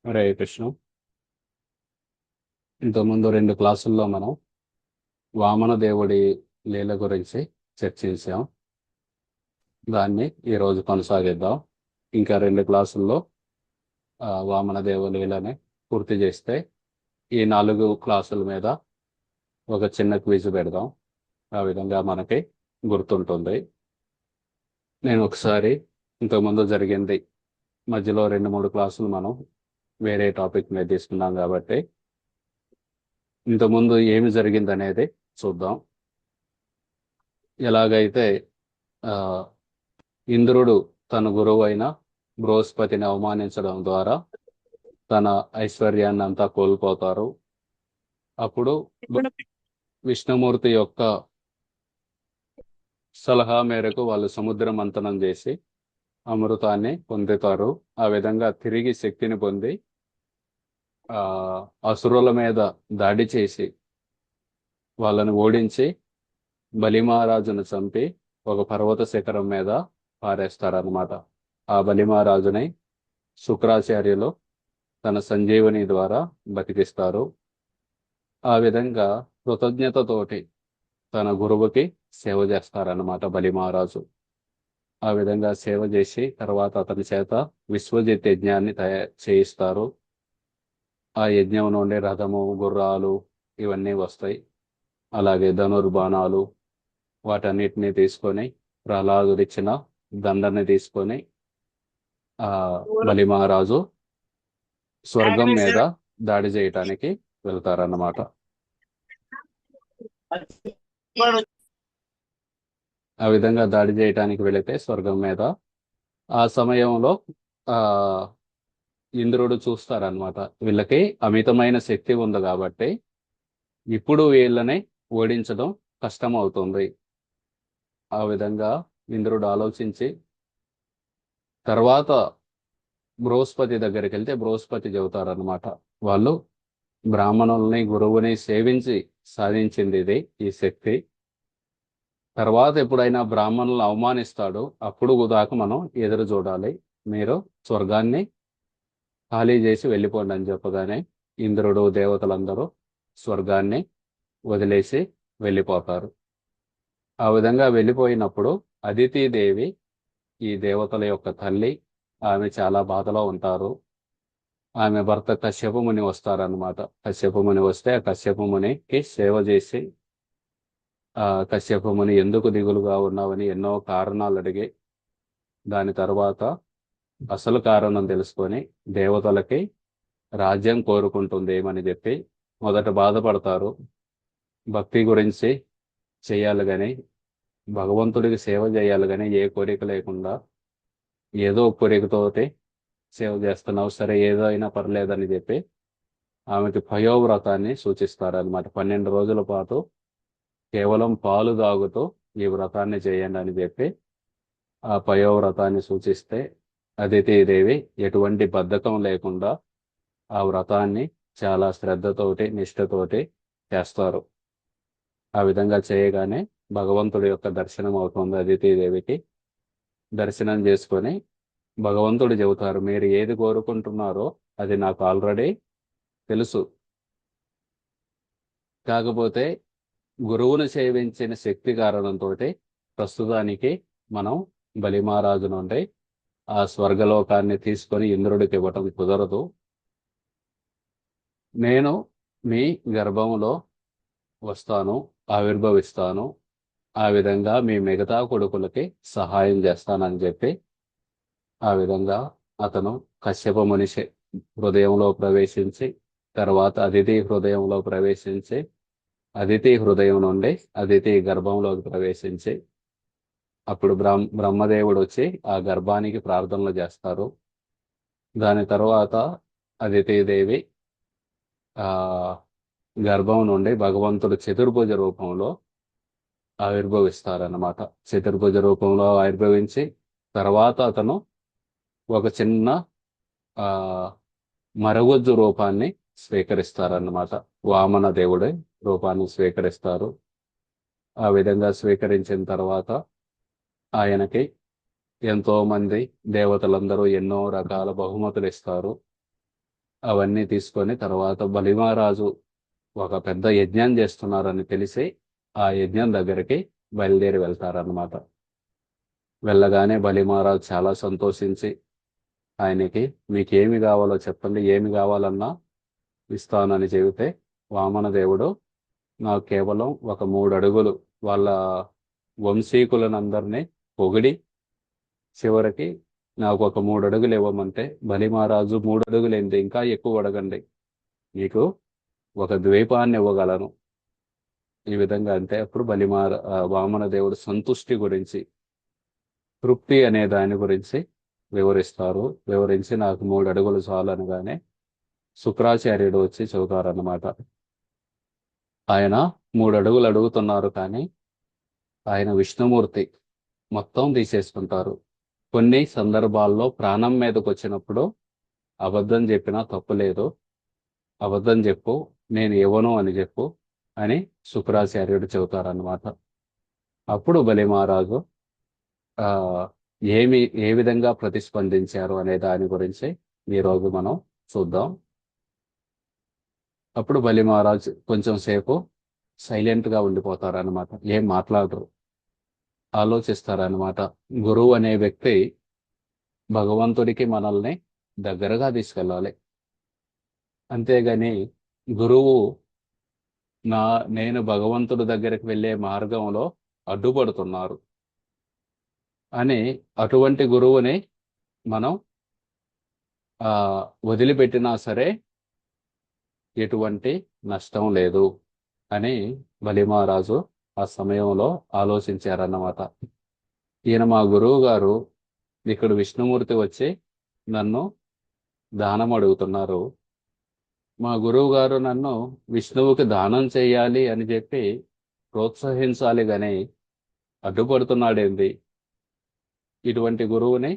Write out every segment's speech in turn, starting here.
హరే కృష్ణ. ఇంతకుముందు 2 క్లాసుల్లో మనం వామన దేవుడి లీల గురించి చర్చించాం. దాన్ని ఈరోజు కొనసాగిద్దాం. ఇంకా 2 క్లాసుల్లో వామన దేవుడి లీలని పూర్తి చేస్తే ఈ 4 క్లాసుల మీద ఒక చిన్న క్విజ్ పెడదాం. ఆ విధంగా మనకి గుర్తుంటుంది. నేను ఒకసారి ఇంతకుముందు జరిగింది మధ్యలో 2-3 క్లాసులు మనం వేరే టాపిక్ మీద తీసుకున్నాం కాబట్టి ఇంతకుముందు ఏమి జరిగింది అనేది చూద్దాం. ఎలాగైతే ఆ, ఇంద్రుడు తన గురువు అయిన బృహస్పతిని అవమానించడం ద్వారా తన ఐశ్వర్యాన్ని అంతా కోల్పోతారు. అప్పుడు విష్ణుమూర్తి యొక్క సలహా మేరకు వాళ్ళు సముద్ర మంథనం చేసి అమృతాన్ని పొందుతారు. ఆ విధంగా తిరిగి శక్తిని పొంది ఆ అసురుల మీద దాడి చేసి వాళ్ళని ఓడించి బలిమహారాజును చంపి ఒక పర్వత శిఖరం మీద పారేస్తారనమాట. ఆ బలిమహారాజుని శుక్రాచార్యులు తన సంజీవని ద్వారా బతికిస్తారు. ఆ విధంగా కృతజ్ఞతతోటి తన గురువుకి సేవ చేస్తారన్నమాట బలిమహారాజు. ఆ విధంగా సేవ చేసి తర్వాత అతని చేత విశ్వజిత్ యజ్ఞాన్ని చేయిస్తారు. ఆ యజ్ఞం నుండి రథము, గుర్రాలు ఇవన్నీ వస్తాయి. అలాగే ధనుర్బాణాలు వాటన్నిటిని తీసుకొని ప్రహ్లాదుడిచ్చిన దండని తీసుకొని ఆ బలిమహారాజు స్వర్గం మీద దాడి చేయటానికి వెళ్తారన్నమాట. ఆ విధంగా దాడి చేయటానికి వెళితే స్వర్గం మీద ఆ సమయంలో ఆ ఇంద్రుడు చూస్తారనమాట. వీళ్ళకి అమితమైన శక్తి ఉంది కాబట్టి ఇప్పుడు వీళ్ళని ఓడించడం కష్టం అవుతుంది. ఆ విధంగా ఇంద్రుడు ఆలోచించి తర్వాత బృహస్పతి దగ్గరికి వెళ్తే బృహస్పతి చెబుతారనమాట, వాళ్ళు బ్రాహ్మణుల్ని గురువుని సేవించి సాధించింది ఇది, ఈ శక్తి. తర్వాత ఎప్పుడైనా బ్రాహ్మణులను అవమానిస్తాడు, అప్పుడు దాకా మనం ఎదురు చూడాలి. మీరు స్వర్గాన్ని ఖాళీ చేసి వెళ్ళిపోండి అని చెప్పగానే ఇంద్రుడు దేవతలందరూ స్వర్గాన్ని వదిలేసి వెళ్ళిపోతారు. ఆ విధంగా వెళ్ళిపోయినప్పుడు అదితిదేవి, ఈ దేవతల యొక్క తల్లి, ఆమె చాలా బాధలో ఉంటారు. ఆమె భర్త కశ్యప ముని వస్తారనమాట. కశ్యప ముని వస్తే ఆ కశ్యప మునికి సేవ చేసి ఆ కశ్యప ముని ఎందుకు దిగులుగా ఉన్నావని ఎన్నో కారణాలు అడిగి దాని తర్వాత అసలు కారణం తెలుసుకొని దేవతలకి రాజ్యం కోరుకుంటుంది ఏమని చెప్పి మొదట బాధపడతారు. భక్తి గురించి చేయాలి కానీ, భగవంతుడికి సేవ చేయాలి కానీ ఏ కోరిక లేకుండా ఏదో కోరికతోటి సేవ చేస్తున్నావు, సరే ఏదో అయినా పర్లేదని చెప్పి ఆమెకి పయోవ్రతాన్ని సూచిస్తారనమాట. 12 రోజుల పాటు కేవలం పాలు తాగుతూ ఈ వ్రతాన్ని చేయండి అని చెప్పి ఆ పయోవ్రతాన్ని సూచిస్తే అదితిదేవి ఎటువంటి బద్ధకం లేకుండా ఆ వ్రతాన్ని చాలా శ్రద్ధతోటి నిష్ఠతోటి చేస్తారు. ఆ విధంగా చేయగానే భగవంతుడి యొక్క దర్శనం అవుతుంది అదితిదేవికి. దర్శనం చేసుకొని భగవంతుడు చెబుతారు, మీరు ఏది కోరుకుంటున్నారో అది నాకు ఆల్రెడీ తెలుసు. కాకపోతే గురువును సేవించిన శక్తి కారణంతో ప్రస్తుతానికి మనం బలిమహారాజు నుండి ఆ స్వర్గలోకాన్ని తీసుకొని ఇంద్రుడికి ఇవ్వటం కుదరదు. నేను మీ గర్భంలో వస్తాను, ఆవిర్భవిస్తాను. ఆ విధంగా మీ మిగతా కొడుకులకి సహాయం చేస్తానని చెప్పి ఆ విధంగా అతను కశ్యప మనిషి హృదయంలో ప్రవేశించి తర్వాత అదితి హృదయంలో ప్రవేశించి అదితి హృదయం నుండి అదితి గర్భంలోకి ప్రవేశించి అప్పుడు బ్రహ్మదేవుడు వచ్చి ఆ గర్భానికి ప్రార్థనలు చేస్తారు. దాని తర్వాత అదితిదేవి ఆ గర్భం నుండి భగవంతుడు చతుర్భుజ రూపంలో ఆవిర్భవిస్తారన్నమాట. చతుర్భుజ రూపంలో ఆవిర్భవించి తర్వాత అతను ఒక చిన్న ఆ మరగుజ్జు రూపాన్ని స్వీకరిస్తారన్నమాట. వామన దేవుడి రూపాన్ని స్వీకరిస్తారు. ఆ విధంగా స్వీకరించిన తర్వాత ఆయనకి ఎంతో మంది దేవతలందరూ ఎన్నో రకాల బహుమతులు ఇస్తారు. అవన్నీ తీసుకొని తర్వాత బలిమహారాజు ఒక పెద్ద యజ్ఞం చేస్తున్నారని తెలిసి ఆ యజ్ఞం దగ్గరికి బయలుదేరి వెళ్తారన్నమాట. వెళ్ళగానే బలిమహారాజు చాలా సంతోషించి ఆయనకి మీకేమి కావాలో చెప్పండి, ఏమి కావాలన్నా ఇస్తానని చెబితే వామనదేవుడు నాకు కేవలం ఒక 3 అడుగులు వాళ్ళ వంశీకులనందరినీ పొగిడి చివరికి నాకు ఒక 3 అడుగులు ఇవ్వమంటే బలిమహారాజు 3 అడుగులు ఏంటి ఇంకా ఎక్కువ అడగండి, మీకు ఒక ద్వీపాన్ని ఇవ్వగలను ఈ విధంగా. అంటే అప్పుడు వామన దేవుడు సంతుష్టి గురించి, తృప్తి అనే దాని గురించి వివరిస్తారు. వివరించి నాకు 3 అడుగులు చాలు అనగానే శుక్రాచార్యుడు వచ్చి చెబుతారన్నమాట. ఆయన 3 అడుగులు అడుగుతున్నారు కానీ ఆయన విష్ణుమూర్తి మొత్తం తీసేసుకుంటారు. కొన్ని సందర్భాల్లో ప్రాణం మీదకి వచ్చినప్పుడు అబద్ధం చెప్పినా తప్పు లేదు, అబద్ధం చెప్పు, నేను ఇవ్వను అని చెప్పు అని శుక్రాచార్యుడు చెబుతారన్నమాట. అప్పుడు బలి మహారాజు ఆ ఏ విధంగా ప్రతిస్పందించారు అనే దాని గురించి ఈరోజు మనం చూద్దాం. అప్పుడు బలి మహారాజు కొంచెం సేపు సైలెంట్ గా ఉండిపోతారనమాట, ఏం మాట్లాడరు, ఆలోచిస్తారనమాట. గురువు అనే వ్యక్తి భగవంతుడికి మనల్ని దగ్గరగా తీసుకెళ్ళాలి, అంతేగాని గురువు నేను భగవంతుడి దగ్గరికి వెళ్ళే మార్గంలో అడ్డుపడుతున్నారు అని అటువంటి గురువుని మనం ఆ వదిలిపెట్టినా సరే ఎటువంటి నష్టం లేదు అని బలిమహారాజు ఆ సమయంలో ఆలోచించారన్నమాట. ఈయన మా గురువు గారు ఇక్కడ విష్ణుమూర్తి వచ్చి నన్ను దానం అడుగుతున్నారు, మా గురువు గారు నన్ను విష్ణువుకి దానం చేయాలి అని చెప్పి ప్రోత్సహించాలి గాని అడ్డుపడుతున్నాడేంది, ఇటువంటి గురువుని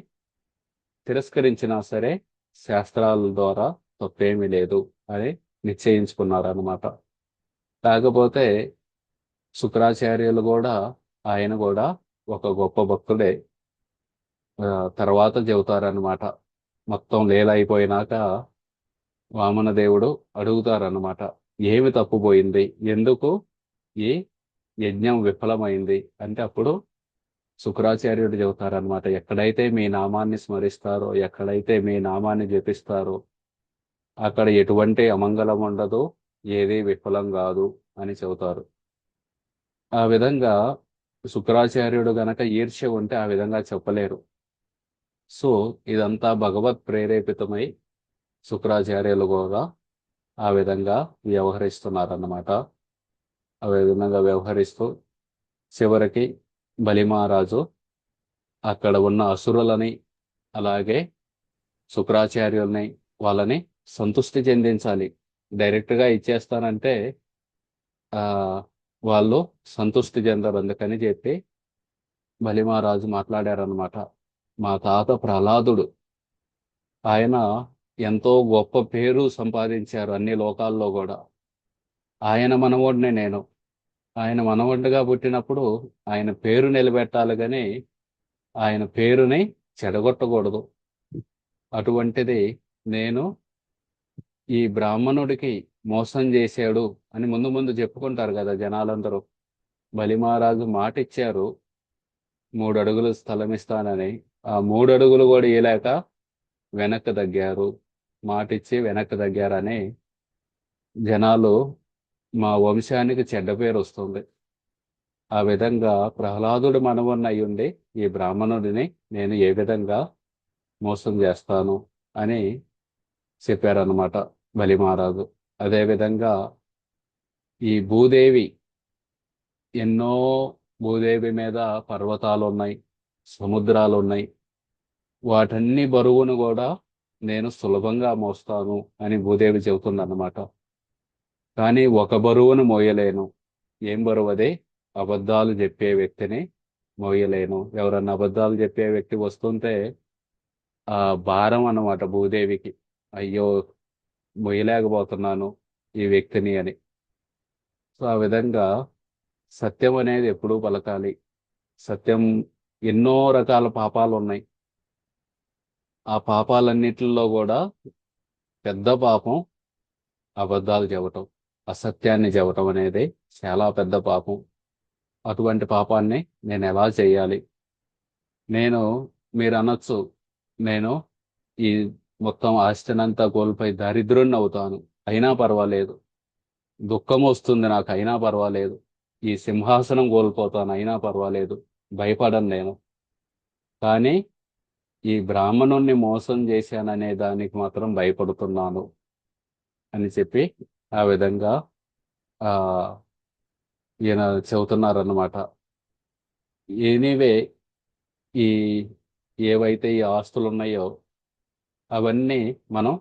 తిరస్కరించినా సరే శాస్త్రాల ద్వారా తప్పేమీ లేదు అని నిశ్చయించుకున్నారన్నమాట. కాకపోతే శుక్రాచార్యులు కూడా ఆయన కూడా ఒక గొప్ప భక్తుడే. తర్వాత చెబుతారనమాట, మొత్తం లీలైపోయినాక వామనదేవుడు అడుగుతారన్నమాట, ఏమి తప్పుపోయింది, ఎందుకు ఈ యజ్ఞం విఫలమైంది అంటే అప్పుడు శుక్రాచార్యుడు చెబుతారనమాట, ఎక్కడైతే మీ నామాన్ని స్మరిస్తారో, ఎక్కడైతే మీ నామాన్ని జపిస్తారో అక్కడ ఎటువంటి అమంగళం ఉండదు, ఏది విఫలం కాదు అని చెబుతారు. ఆ విధంగా శుక్రాచార్యుడు గనక ఈర్ష్య ఉంటే ఆ విధంగా చెప్పలేరు. సో ఇదంతా భగవత్ ప్రేరేపితమై శుక్రాచార్యులు కూడా ఆ విధంగా వ్యవహరిస్తున్నారన్నమాట. ఆ విధంగా వ్యవహరిస్తూ చివరికి బలిమహారాజు అక్కడ ఉన్న అసురులని అలాగే శుక్రాచార్యుల్ని వాళ్ళని సంతృష్టి చెందించాలి. డైరెక్ట్గా ఇచ్చేస్తానంటే ఆ వాళ్ళు సంతృష్టి చెందరు, అందుకని చెప్పి బలిమహారాజు మాట్లాడారనమాట. మా తాత ప్రహ్లాదుడు, ఆయన ఎంతో గొప్ప పేరు సంపాదించారు అన్ని లోకాల్లో కూడా. ఆయన మనవడిని నేను, ఆయన మనవడిగా పుట్టినప్పుడు ఆయన పేరు నిలబెట్టాలి కానీ ఆయన పేరుని చెడగొట్టకూడదు. అటువంటిది నేను ఈ బ్రాహ్మణుడికి మోసం చేశాడు అని ముందు ముందు చెప్పుకుంటారు కదా జనాలందరూ. బలిమహారాజు మాట ఇచ్చారు 3 అడుగులు స్థలం ఇస్తానని, ఆ 3 అడుగులు కూడా ఇయలేక వెనక్కి తగ్గారు, మాటిచ్చి వెనక్కి తగ్గారని జనాలు మా వంశానికి చెడ్డ పేరు వస్తుంది. ఆ విధంగా ప్రహ్లాదుడు మనవన్న అయ్యుండి ఈ బ్రాహ్మణుడిని నేను ఏ విధంగా మోసం చేస్తాను అని చెప్పారన్నమాట బలిమహారాజు. అదేవిధంగా ఈ భూదేవి, ఎన్నో భూదేవి మీద పర్వతాలు ఉన్నాయి, సముద్రాలు ఉన్నాయి, వాటన్ని బరువును కూడా నేను సులభంగా మోస్తాను అని భూదేవి చెబుతుందన్నమాట. కానీ ఒక బరువును మోయలేను, ఏం బరువు అది, అబద్ధాలు చెప్పే వ్యక్తిని మోయలేను. ఎవరన్నా అబద్ధాలు చెప్పే వ్యక్తి వస్తుంటే ఆ భారం అన్నమాట భూదేవికి, అయ్యో మొయ్యలేకపోతున్నాను ఈ వ్యక్తిని అని. సో ఆ విధంగా సత్యం అనేది ఎప్పుడూ పలకాలి. సత్యం, ఎన్నో రకాల పాపాలు ఉన్నాయి, ఆ పాపాలన్నిటిలో కూడా పెద్ద పాపం అబద్ధాలు చెప్పటం, అసత్యాన్ని చెప్పటం అనేది చాలా పెద్ద పాపం. అటువంటి పాపాన్ని నేను ఎలా చేయాలి? నేను మీరు అనొచ్చు, నేను ఈ మొత్తం ఆస్తినంతా కోల్పోయి దరిద్రుణ్ణి అవుతాను, అయినా పర్వాలేదు. దుఃఖం వస్తుంది నాకు, అయినా పర్వాలేదు. ఈ సింహాసనం కోల్పోతాను, అయినా పర్వాలేదు. భయపడను నేను. కానీ ఈ బ్రాహ్మణుణ్ణి మోసం చేశాననే దానికి మాత్రం భయపడుతున్నాను అని చెప్పి ఆ విధంగా ఆ ఈయన చెబుతున్నారన్నమాట. ఎనీవే, ఈ ఏవైతే ఈ ఆస్తులు ఉన్నాయో అవన్నీ మనం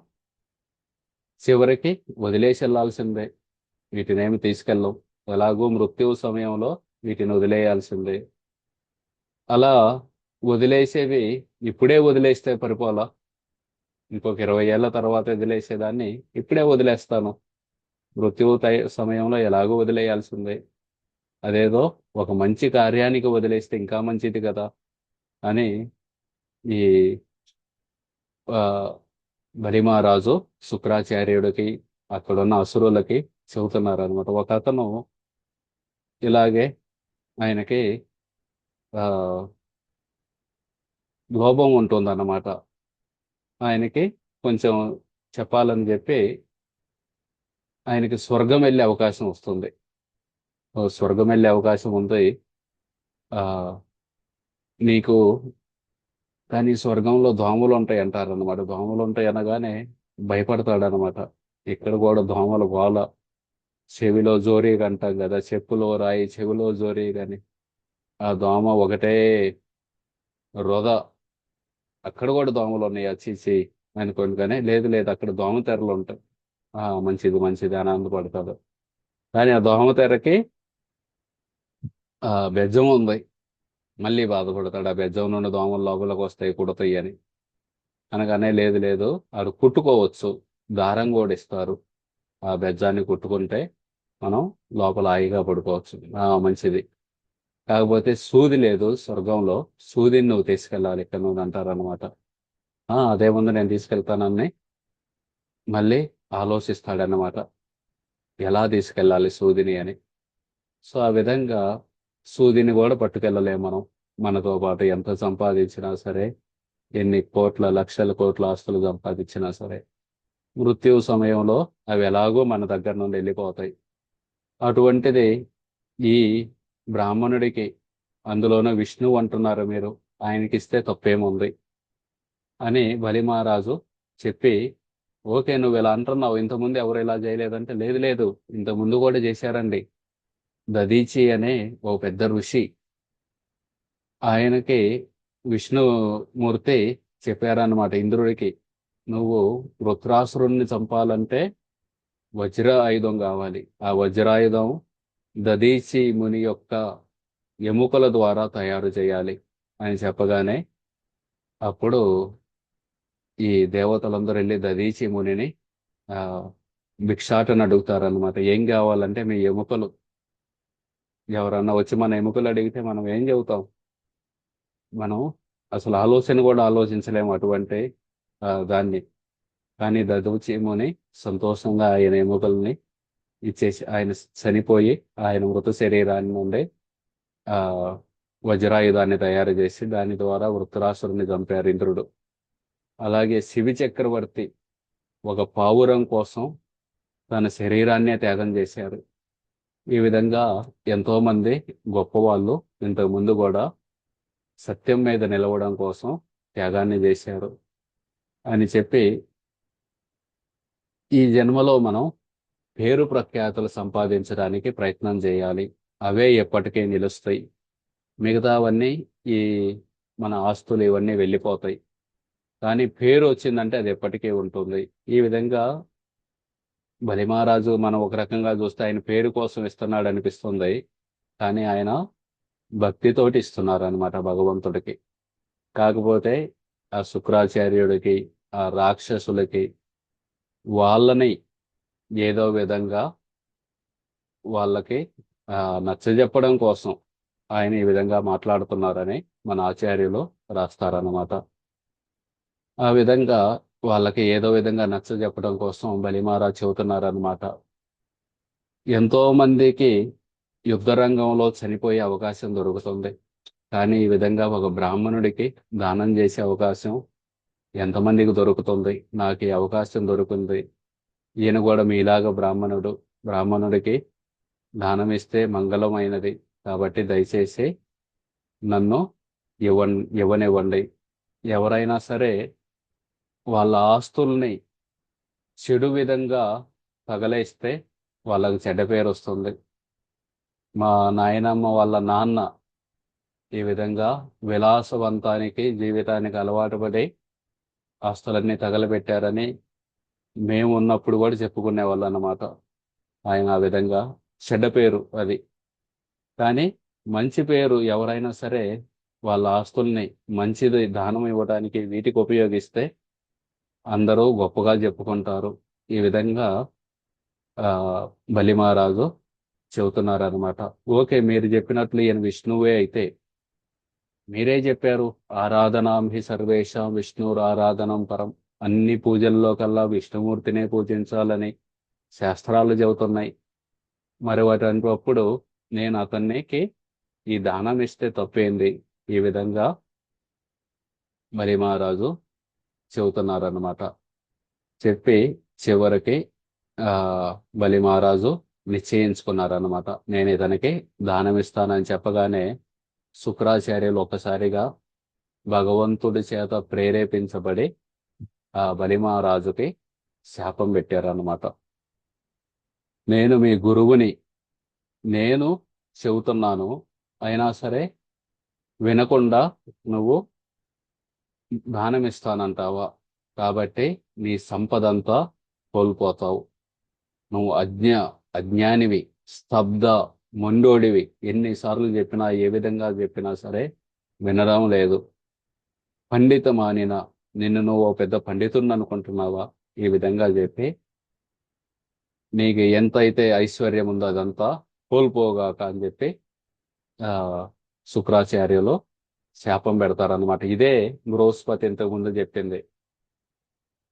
చివరికి వదిలేసి వెళ్ళాల్సిందే. వీటినేమి తీసుకెళ్ళం. ఎలాగూ మృత్యు సమయంలో వీటిని వదిలేయాల్సిందే. అలా వదిలేసేవి ఇప్పుడే వదిలేస్తే పరిపోలా. ఇంకొక 20 ఏళ్ల తర్వాత వదిలేసేదాన్ని ఇప్పుడే వదిలేస్తాను. మృత్యువు సమయంలో ఎలాగో వదిలేయాల్సిందే. అదేదో ఒక మంచి కార్యానికి వదిలేస్తే ఇంకా మంచిది కదా అని ఈ ఆ, బలిమహారాజు శుక్రాచార్యుడికి అక్కడున్న అసురులకి చెబుతున్నారు అనమాట. ఒక అతను ఇలాగే ఆయనకి ఆ లోభం ఉంటుందన్నమాట. ఆయనకి కొంచెం చెప్పాలని చెప్పి ఆయనకి స్వర్గం వెళ్ళే అవకాశం వస్తుంది. ఓ స్వర్గం వెళ్ళే అవకాశం ఉంది. ఆ నీకు కానీ స్వర్గంలో దోమలు ఉంటాయి అంటారనమాట. దోమలు ఉంటాయి అనగానే భయపడతాడనమాట. ఇక్కడ కూడా దోమలు గోల. చెవిలో జోరీగా అంటాం కదా, చెప్పులో రాయి చెవిలో జోరీగా అని. ఆ దోమ ఒకటే రొద. అక్కడ కూడా దోమలు ఉన్నాయి, చీచి అనుకోండి. కానీ లేదు లేదు, అక్కడ దోమ తెరలు ఉంటాయి. మంచిది మంచిది అని ఆనందపడతాడు. కానీ ఆ దోమ తెరకి బెజ్జం ఉంది. మళ్ళీ బాధపడతాడు, ఆ బెజ్జం నుండి దోమలు లోపలికి వస్తాయి కుడతాయి అని. అనగానే లేదు లేదు, ఆడు కుట్టుకోవచ్చు, దారం కూడా ఇస్తారు. ఆ బెజ్జాన్ని కుట్టుకుంటే మనం లోపల హాయిగా పడుకోవచ్చు. మంచిది. కాకపోతే సూది లేదు స్వర్గంలో. సూదిని నువ్వు తీసుకెళ్ళాలి ఇక్కడ నువ్వు అంటారనమాట. అదేముంది, నేను తీసుకెళ్తానని మళ్ళీ ఆలోచిస్తాడనమాట. ఎలా తీసుకెళ్ళాలి సూదిని అని. సో ఆ విధంగా సూదిని కూడా పట్టుకెళ్ళలేము మనం. మనతో పాటు ఎంత సంపాదించినా సరే, ఎన్ని కోట్ల లక్షల కోట్ల ఆస్తులు సంపాదించినా సరే, మృత్యు సమయంలో అవి ఎలాగో మన దగ్గర నుండి వెళ్ళిపోతాయి. అటువంటిది ఈ బ్రాహ్మణుడికి, అందులోనూ విష్ణువు అంటున్నారు మీరు, ఆయనకి ఇస్తే తప్పేముంది అని బలి మహారాజు చెప్పి, ఓకే నువ్వు ఇలా అంటున్నావు, ఇంతకుముందు ఎవరు ఇలా చేయలేదంటే, లేదు లేదు, ఇంతకుముందు కూడా చేశారండి. దదీచి అనే ఓ పెద్ద ఋషి, ఆయనకి విష్ణుమూర్తి చెప్పారన్నమాట ఇంద్రుడికి, నువ్వు వృత్రాసురుణ్ణి చంపాలంటే వజ్ర ఆయుధం కావాలి. ఆ వజ్రాయుధం దదీచి ముని యొక్క ఎముకల ద్వారా తయారు చేయాలి అని చెప్పగానే అప్పుడు ఈ దేవతలందరూ వెళ్ళి దదీచి మునిని ఆ భిక్షాటన అడుగుతారనమాట. ఏం కావాలంటే మీ ఎముకలు. ఎవరన్నా వచ్చి మన ఎముకలు అడిగితే మనం ఏం చెబుతాం? మనం అసలు ఆలోచన కూడా ఆలోచించలేము అటువంటి దాన్ని. కానీ దదీచి ముని సంతోషంగా ఆయన ఎముకల్ని ఇచ్చేసి, ఆయన చనిపోయి ఆయన మృత శరీరాన్ని నుండి ఆ వజ్రాయుధాన్ని తయారు చేసి దాని ద్వారా వృత్రాసురుని చంపారు ఇంద్రుడు. అలాగే శివి చక్రవర్తి ఒక పావురం కోసం తన శరీరాన్నే త్యాగం చేశారు. ఈ విధంగా ఎంతో మంది గొప్పవాళ్ళు ఇంతకు ముందు కూడా సత్యం మీద నిలవడం కోసం త్యాగాన్ని చేశారు అని చెప్పి, ఈ జన్మలో మనం పేరు ప్రఖ్యాతులు సంపాదించడానికి ప్రయత్నం చేయాలి. అవే ఎప్పటికీ నిలుస్తాయి. మిగతావన్నీ ఈ మన ఆస్తులు ఇవన్నీ వెళ్ళిపోతాయి. కానీ పేరు వచ్చిందంటే అది ఎప్పటికీ ఉంటుంది. ఈ విధంగా బలిమహారాజు మనం ఒక రకంగా చూస్తే ఆయన పేరు కోసం ఇస్తున్నాడు అనిపిస్తుంది. కానీ ఆయన భక్తితోటి ఇస్తున్నారు అనమాట భగవంతుడికి. కాకపోతే ఆ శుక్రాచార్యుడికి, ఆ రాక్షసులకి, వాళ్ళని ఏదో విధంగా వాళ్ళకి నచ్చజెప్పడం కోసం ఆయన ఈ విధంగా మాట్లాడుతున్నారని మన ఆచార్యులు రాస్తారన్నమాట. ఆ విధంగా వాళ్ళకి ఏదో విధంగా నచ్చ చెప్పడం కోసం బలిమారా చెబుతున్నారనమాట. ఎంతో మందికి యుద్ధ రంగంలో చనిపోయే అవకాశం దొరుకుతుంది. కానీ ఈ విధంగా ఒక బ్రాహ్మణుడికి దానం చేసే అవకాశం ఎంతమందికి దొరుకుతుంది? నాకు ఈ అవకాశం దొరికింది. ఈయన కూడా మీలాగా బ్రాహ్మణుడు. బ్రాహ్మణుడికి దానం ఇస్తే మంగళమైనది. కాబట్టి దయచేసి నన్ను ఇవ్వనివ్వండి. ఎవరైనా సరే వాళ్ళ ఆస్తుల్ని చెడు విధంగా తగలేస్తే వాళ్ళకి చెడ్డ పేరు వస్తుంది. మా నాయనమ్మ వాళ్ళ నాన్న ఈ విధంగా విలాసవంతానికి జీవితానికి అలవాటు పడి ఆస్తులన్నీ తగలబెట్టారని మేము ఉన్నప్పుడు కూడా చెప్పుకునే వాళ్ళు అన్నమాట. ఆయన ఆ విధంగా చెడ్డ పేరు అది. కానీ మంచి పేరు ఎవరైనా సరే వాళ్ళ ఆస్తుల్ని మంచిది దానం ఇవ్వడానికి వీటికి ఉపయోగిస్తే అందరూ గొప్పగా చెప్పుకుంటారు. ఈ విధంగా ఆ బలిమహారాజు చెబుతున్నారనమాట. ఓకే, మీరు చెప్పినట్లు ఈయన విష్ణువే అయితే మీరే చెప్పారు, ఆరాధనాంహి సర్వేషాం విష్ణుర్ ఆరాధనం పరం. అన్ని పూజల్లో కల్లా విష్ణుమూర్తినే పూజించాలని శాస్త్రాలు చెబుతున్నాయి. మరి వాటప్పుడు నేను అతనికి ఈ దానం ఇస్తే తప్పేంది? ఈ విధంగా మరి మహారాజు చెబుతున్నారన్నమాట. చెప్పి చివరికి ఆ బలి మహారాజు నిశ్చయించుకున్నారన్నమాట. నేను ఇతనికి దానం ఇస్తానని చెప్పగానే శుక్రాచార్యులు ఒకసారిగా భగవంతుడి చేత ప్రేరేపించబడి ఆ బలి మహారాజుకి శాపం పెట్టారన్నమాట. నేను మీ గురువుని, నేను చెబుతున్నాను, అయినా సరే వినకుండా నువ్వు దానం ఇస్తానంటావా? కాబట్టి నీ సంపదంతా కోల్పోతావు. నువ్వు అజ్ఞానివి, స్తబ్ద మొండోడివి. ఎన్నిసార్లు చెప్పినా, ఏ విధంగా చెప్పినా సరే వినడం లేదు. పండితమానిన, నిన్ను నువ్వు ఓ పెద్ద పండితుడిని అనుకుంటున్నావా? ఈ విధంగా చెప్పి నీకు ఎంతైతే ఐశ్వర్యం ఉందో అదంతా కోల్పోగాక అని చెప్పి ఆ శుక్రాచార్యులు శాపం పెడతారనమాట. ఇదే బృహస్పతి ఇంతకు ముందు చెప్పింది.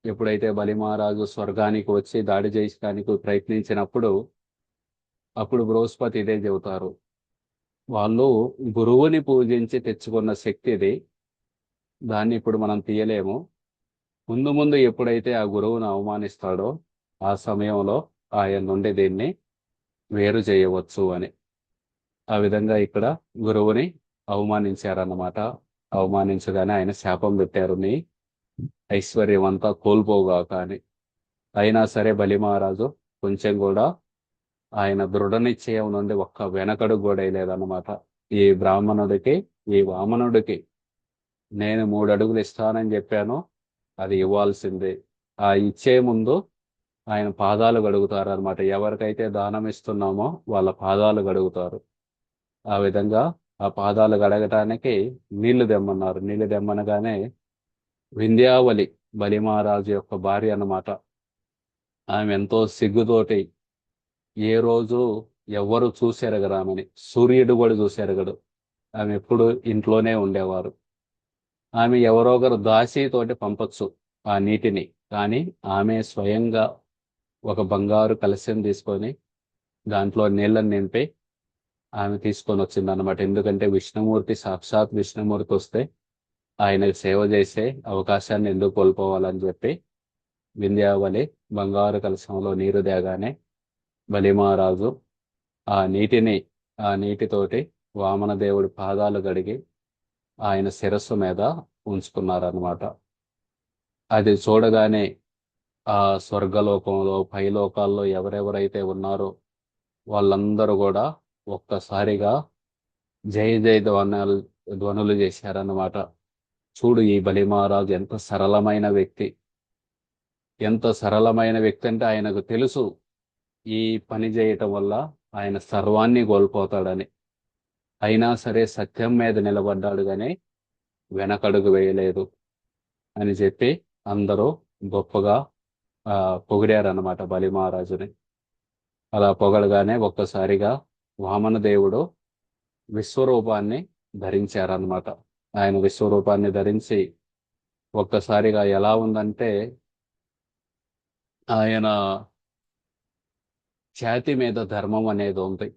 ఎప్పుడైతే బలి మహారాజు స్వర్గానికి వచ్చి దాడి చేయడానికి ప్రయత్నించినప్పుడు అప్పుడు బృహస్పతి ఇదే చెబుతారు. వాళ్ళు గురువుని పూజించి తెచ్చుకున్న శక్తి ఇది. దాన్ని ఇప్పుడు మనం తీయలేము. ముందు ముందు ఎప్పుడైతే ఆ గురువును అవమానిస్తాడో ఆ సమయంలో ఆయన నుండి దీన్ని వేరు చేయవచ్చు అని. ఆ విధంగా ఇక్కడ గురువుని అవమానించారన్నమాట. అవమానించగానే ఆయన శాపం పెట్టారు, నీ ఐశ్వర్యం అంతా కోల్పోగాక అని. అయినా సరే బలి మహారాజు కొంచెం కూడా ఆయన దృఢ నిశ్చయం నుండి ఒక్క వెనకడుగు కూడా వేయలేదన్నమాట. ఈ బ్రాహ్మణుడికి, ఈ వామనుడికి నేను 3 అడుగులు ఇస్తానని చెప్పాను, అది ఇవ్వాల్సిందే. ఆ ఇచ్చే ముందు ఆయన పాదాలు గడుగుతారు అనమాట. ఎవరికైతే దానం ఇస్తున్నామో వాళ్ళ పాదాలు గడుగుతారు. ఆ విధంగా ఆ పాదాలు గడగటానికి నీళ్లు దెమ్మన్నారు. నీళ్లు దెమ్మనగానే వింధ్యావళి బలి మహారాజు యొక్క భార్య అన్నమాట. ఆమె ఎంతో సిగ్గుతోటి, ఏ రోజు ఎవ్వరు చూసెరగరామని, సూర్యుడు కూడా చూసెరగడు. ఆమె ఎప్పుడు ఇంట్లోనే ఉండేవారు. ఆమె ఎవరో ఒకరు దాసీతోటి పంపొచ్చు ఆ నీటిని, కానీ ఆమె స్వయంగా ఒక బంగారు కలశం తీసుకొని దాంట్లో నీళ్ళని నింపి ఆమె తీసుకొని వచ్చిందనమాట. ఎందుకంటే విష్ణుమూర్తి, సాక్షాత్ విష్ణుమూర్తి వస్తే ఆయనకు సేవ చేసే అవకాశాన్ని ఎందుకు కోల్పోవాలని చెప్పి వింధ్యావళి బంగారు కలశంలో నీరు తేగానే బలిమహారాజు ఆ నీటితోటి వామనదేవుడి పాదాలు గడిగి ఆయన శిరస్సు మీద ఉంచుకున్నారనమాట. అది చూడగానే ఆ స్వర్గలోకంలో, పైలోకాల్లో ఎవరెవరైతే ఉన్నారో వాళ్ళందరూ కూడా ఒక్కసారిగా జై జై ధ్వనులు చేశారన్నమాట. చూడు, ఈ బలి మహారాజు ఎంత సరళమైన వ్యక్తి అంటే ఆయనకు తెలుసు ఈ పని చేయటం వల్ల ఆయన సర్వాన్ని కోల్పోతాడని. అయినా సరే సత్యం మీద నిలబడ్డాడు కానీ వెనకడుగు వేయలేదు అని చెప్పి అందరూ గొప్పగా పొగిడారన్నమాట బలి మహారాజుని. అలా పొగడగానే ఒక్కసారిగా వామనదేవుడు విశ్వరూపాన్ని ధరించారన్నమాట. ఆయన విశ్వరూపాన్ని ధరించి ఒక్కసారిగా ఎలా ఉందంటే ఆయన ఛాతీ మీద ధర్మం అనేది ఉంది,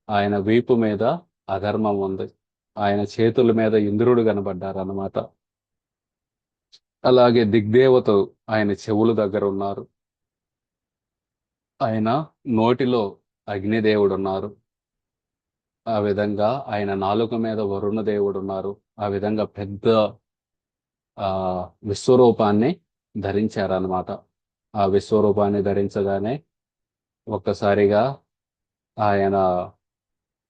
ఆయన వీపు మీద అధర్మం ఉంది, ఆయన చేతుల మీద ఇంద్రుడు కనబడ్డారన్నమాట. అలాగే దిగ్దేవతలు ఆయన చెవుల దగ్గర ఉన్నారు, ఆయన నోటిలో అగ్నిదేవుడు ఉన్నారు, ఆ విధంగా ఆయన నాలుక మీద వరుణ దేవుడు ఉన్నారు. ఆ విధంగా పెద్ద ఆ విశ్వరూపాన్ని ధరించారన్నమాట. ఆ విశ్వరూపాన్ని ధరించగానే ఒక్కసారిగా ఆయన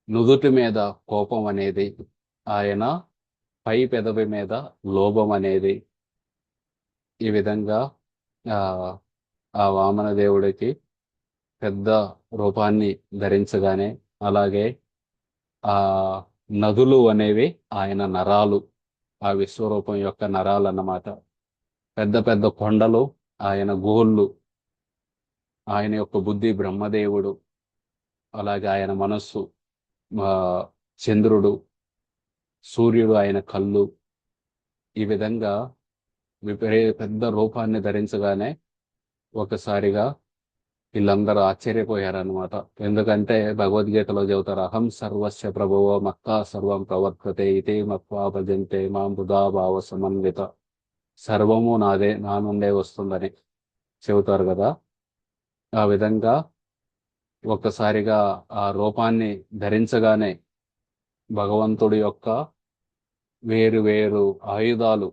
నుదుటి మీద కోపం అనేది, ఆయన పై పెదవి మీద లోభం అనేది, ఈ విధంగా ఆ ఆ వామన దేవుడికి పెద్ద రూపాన్ని ధరించగానే, అలాగే ఆ నదులు అనేవి ఆయన నరాలు, ఆ విశ్వరూపం యొక్క నరాలు అన్నమాట. పెద్ద పెద్ద కొండలు ఆయన గోళ్ళు, ఆయన యొక్క బుద్ధి బ్రహ్మదేవుడు, అలాగే ఆయన మనస్సు ఆ చంద్రుడు, సూర్యుడు ఆయన కళ్ళు, ఈ విధంగా పెద్ద రూపాన్ని ధరించగానే ఒకసారిగా వీళ్ళందరూ ఆశ్చర్యపోయారనమాట. ఎందుకంటే భగవద్గీతలో చెబుతారు, అహం సర్వస్య ప్రభువో మత్తా సర్వం ప్రవర్తతే ఇతి మత్వా భజంతే మాం బుధా భావ సమన్విత, సర్వము నాదే, నా నుండే వస్తుందని చెబుతారు కదా. ఆ విధంగా ఒక్కసారిగా ఆ రూపాన్ని ధరించగానే భగవంతుడి యొక్క వేరు వేరు ఆయుధాలు,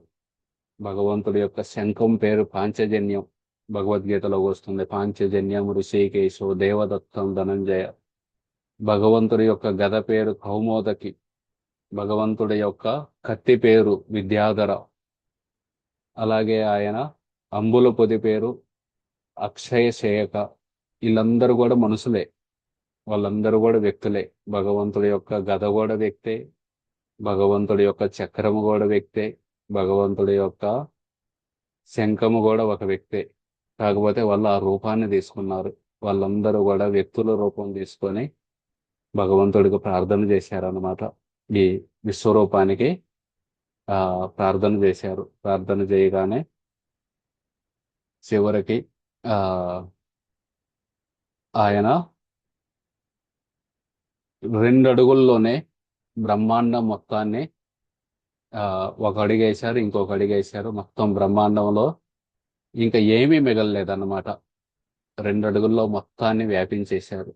భగవంతుడి యొక్క శంఖం పేరు పాంచజన్యం, భగవద్గీతలో వస్తుంది. పాంచజన్యం ఋషికేశో దేవదత్తం ధనంజయ. భగవంతుడి యొక్క గద పేరు కౌమోదకి, భగవంతుడి యొక్క కత్తి పేరు విద్యాధర, అలాగే ఆయన అంబుల పొది పేరు అక్షయ శేయక. వీళ్ళందరూ కూడా మనుషులే, వాళ్ళందరూ కూడా వ్యక్తులే. భగవంతుడి యొక్క గద కూడా వ్యక్తే, భగవంతుడి యొక్క చక్రము కూడా వ్యక్తే, భగవంతుడి యొక్క శంఖము కూడా ఒక వ్యక్తే. కాకపోతే వాళ్ళు ఆ రూపాన్ని తీసుకున్నారు. వాళ్ళందరూ కూడా వ్యక్తుల రూపం తీసుకొని భగవంతుడికి ప్రార్థన చేశారన్నమాట. ఈ విశ్వరూపానికి ఆ ప్రార్థన చేశారు. ప్రార్థన చేయగానే చివరికి ఆ ఆయన 2 అడుగుల్లోనే బ్రహ్మాండం మొత్తాన్ని ఒక అడుగు వేశారు, ఇంకొక అడుగు వేశారు. మొత్తం బ్రహ్మాండంలో ఇంకా ఏమీ మిగలలేదన్నమాట. 2 అడుగుల్లో మొత్తాన్ని వ్యాపించేశారు.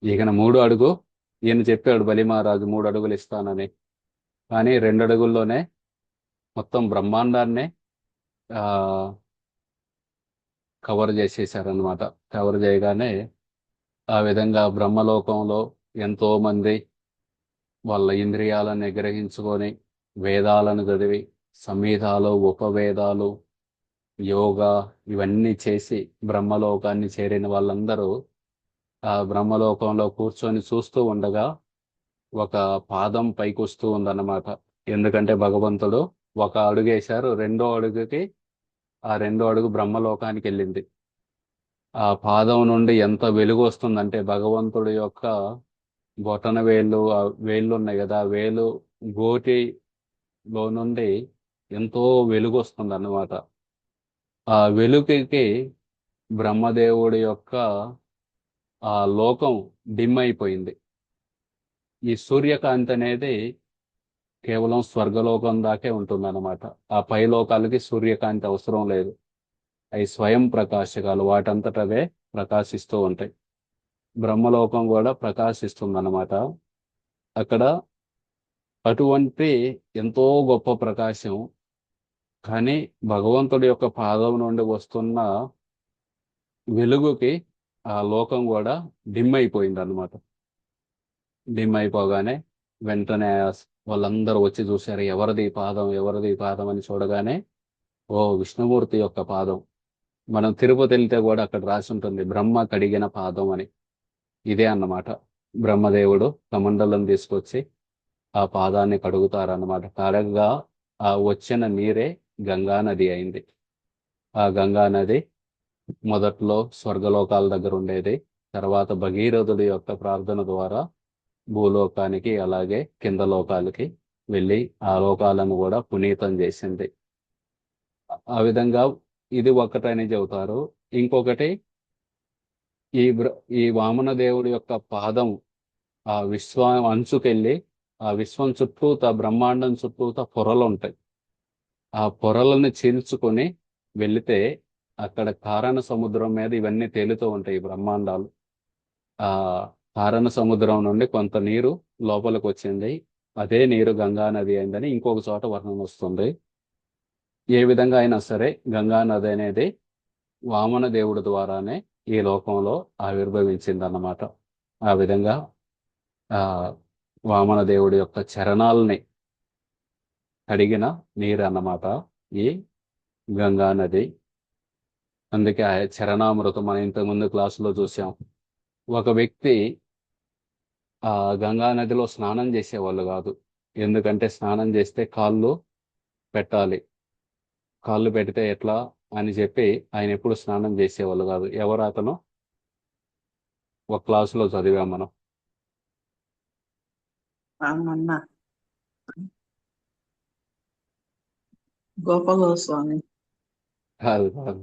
ఈయన 3 అడుగు, ఈయన చెప్పాడు బలి మహారాజు 3 అడుగులు ఇస్తానని, కానీ 2 అడుగుల్లోనే మొత్తం బ్రహ్మాండాన్నే ఆ కవర్ చేసేసారనమాట. కవర్ చేయగానే ఆ విధంగా బ్రహ్మలోకంలో ఎంతో మంది వాళ్ళ ఇంద్రియాలను నిగ్రహించుకొని వేదాలను చదివి సంహితాలు, ఉపవేదాలు, యోగా ఇవన్నీ చేసి బ్రహ్మలోకాన్ని చేరిన వాళ్ళందరూ ఆ బ్రహ్మలోకంలో కూర్చొని చూస్తూ ఉండగా ఒక పాదం పైకి వస్తూ ఉందన్నమాట. ఎందుకంటే భగవంతుడు ఒక అడుగు వేశారు, రెండో అడుగుకి ఆ రెండో అడుగు బ్రహ్మలోకానికి వెళ్ళింది. ఆ పాదం నుండి ఎంత వెలుగు వస్తుందంటే భగవంతుడి యొక్క బొటన వేళ్ళు, ఆ వేళ్ళు ఉన్నాయి కదా, ఆ వేలు గోటిలో నుండి ఎంతో వెలుగు వస్తుంది అన్నమాట. ఆ వెలుగుకి బ్రహ్మదేవుడి యొక్క ఆ లోకం డిమ్ అయిపోయింది. ఈ సూర్యకాంతి అనేది కేవలం స్వర్గలోకం దాకే ఉంటుందన్నమాట. ఆ పై లోకాలకి సూర్యకాంతి అవసరం లేదు. అవి స్వయం ప్రకాశకాలు, వాటంతటవే ప్రకాశిస్తూ ఉంటాయి. బ్రహ్మలోకం కూడా ప్రకాశిస్తుందన్నమాట. అక్కడ అటువంటి ఎంతో గొప్ప ప్రకాశం, కానీ భగవంతుడి యొక్క పాదం నుండి వస్తున్న వెలుగుకి ఆ లోకం కూడా డిమ్ అయిపోయింది అనమాట. డిమ్ అయిపోగానే వెంటనే వాళ్ళందరూ వచ్చి చూశారు, ఎవరిది పాదం, ఎవరిది పాదం అని చూడగానే ఓ విష్ణుమూర్తి యొక్క పాదం. మనం తిరుపతి వెళ్తే కూడా అక్కడ రాసి ఉంటుంది బ్రహ్మ కడిగిన పాదం అని. ఇదే అన్నమాట. బ్రహ్మదేవుడు కమండలం తీసుకొచ్చి ఆ పాదాన్ని కడుగుతారన్నమాట. కడగగా ఆ వచ్చిన నీరే గంగా నది అయింది. ఆ గంగా నది మొదట్లో స్వర్గలోకాల దగ్గర ఉండేది. తర్వాత భగీరథుడి యొక్క ప్రార్థన ద్వారా భూలోకానికి, అలాగే కింద లోకాలకి వెళ్ళి ఆ లోకాలను కూడా పునీతం చేసింది. ఆ విధంగా ఇది ఒకటని చెబుతారు. ఇంకొకటి ఈ ఈ వామన దేవుడి యొక్క పాదం ఆ విశ్వం అంచుకెళ్ళి ఆ విశ్వం చుట్టూత బ్రహ్మాండం చుట్టూత పొరలు ఉంటాయి. ఆ పొరలను చీల్చుకొని వెళితే అక్కడ కారణ సముద్రం మీద ఇవన్నీ తేలుతూ ఉంటాయి ఈ బ్రహ్మాండాలు. ఆ కారణ సముద్రం నుండి కొంత నీరు లోపలికి వచ్చింది. అదే నీరు గంగా నది అయిందని ఇంకొక చోట వర్ణన వస్తుంది. ఏ విధంగా అయినా సరే గంగా నది అనేది వామన దేవుడి ద్వారానే ఈ లోకంలో ఆవిర్భవించిందన్నమాట. ఆ విధంగా ఆ వామన దేవుడి యొక్క చరణాలని కడిగిన నీరు అన్నమాట ఈ గంగా నది. అందుకే ఆ చరణామృతం మనం ఇంతకుముందు క్లాసులో చూసాం. ఒక వ్యక్తి ఆ గంగా నదిలో స్నానం చేసేవాళ్ళు కాదు. ఎందుకంటే స్నానం చేస్తే కాళ్ళు పెట్టాలి. కాళ్ళు పెడితే ఎట్లా అని చెప్పి ఆయన ఎప్పుడు స్నానం చేసేవాళ్ళు కాదు. ఎవరు అతను? ఒక క్లాసులో చదివాం మనం. రామన్న గోప గోస్వామి, కాదు కాదు